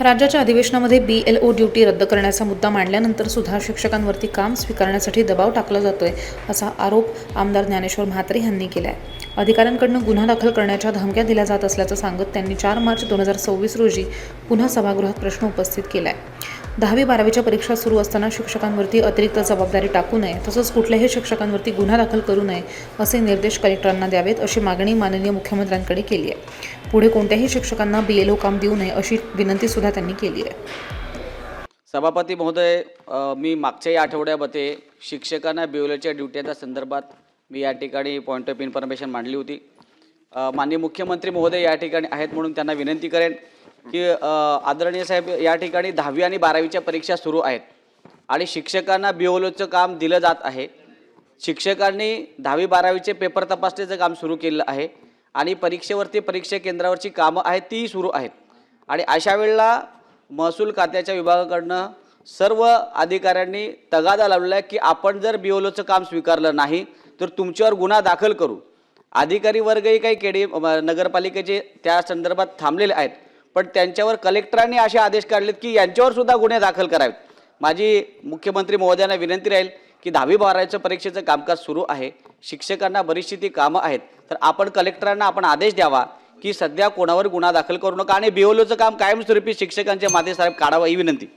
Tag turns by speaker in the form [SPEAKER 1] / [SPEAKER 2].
[SPEAKER 1] राज्याच्या अधिवेशनामध्ये BLO duty रद्द करण्याचा मुद्दा मांडल्यानंतर सुद्धा शिक्षकांवरती काम स्वीकारण्यासाठी दबाव टाकला जातोय असा आरोप आमदार ज्ञानेश्वर म्हात्रे यांनी केला आहे। अधिकाऱ्यांकडून गुन्हा दाखल करण्याच्या धमक्या दिल्या जात असल्याचं सांगत त्यांनी 4 मार्च 2026 रोजी पुन्हा सभागृहात प्रश्न उपस्थित केला आहे। 10वी-12वीच्या परीक्षा सुरू असताना शिक्षकांवरती अतिरिक्त जबाबदारी टाकू नये, तसंच कुठल्याही शिक्षकांवरती गुन्हा दाखल करू नये असे निर्देश कलेक्टरांना द्यावेत अशी मागणी माननीय मुख्यमंत्र्यांकडे केली आहे। पुढे कोणत्याही शिक्षकांना BLO काम देऊ नये अशी विनंती सुद्धा त्यांनी केली आहे।
[SPEAKER 2] सभापती महोदय, मी मागच्याही आठवड्यामध्ये शिक्षकांना BLOच्या ड्युटीच्या संदर्भात मी या ठिकाणी पॉईंट ऑफ इन्फॉर्मेशन मांडली होती। माननीय मुख्यमंत्री महोदय या ठिकाणी आहेत म्हणून त्यांना विनंती करेन की आदरणीय साहेब, या ठिकाणी 10वी आणि 12वीच्या परीक्षा सुरू आहेत आणि शिक्षकांना BLOचं काम दिलं जात आहे। शिक्षकांनी 10वी-12वीचे पेपर तपासण्याचं काम सुरू केलं आहे आणि परीक्षेवरती परीक्षा केंद्रावरची कामं आहेत ती सुरू आहेत आणि अशा वेळेला महसूल खात्याच्या विभागाकडनं सर्व अधिकाऱ्यांनी तगादा लावला आहे की आपण जर BLOचं काम स्वीकारलं नाही तर तुमच्यावर गुन्हा दाखल करू। अधिकारी वर्गही काही नगरपालिकेचे त्या संदर्भात थांबलेले आहेत, पण त्यांच्यावर कलेक्टरांनी असे आदेश काढलेत की यांच्यावर सुद्धा गुन्हे दाखल करावेत। माझी मुख्यमंत्री महोदयांना विनंती राहील की 10वी-12वीच्या परीक्षेचं कामकाज सुरू आहे, शिक्षकांना बरीचशी ती कामं आहेत, तर आपण कलेक्टरांना आदेश द्यावा की सध्या कोणावर गुन्हा दाखल करू नका आणि BLOचं काम कायमस्वरूपी शिक्षकांच्या माथेसाहेब काढावं ही विनंती।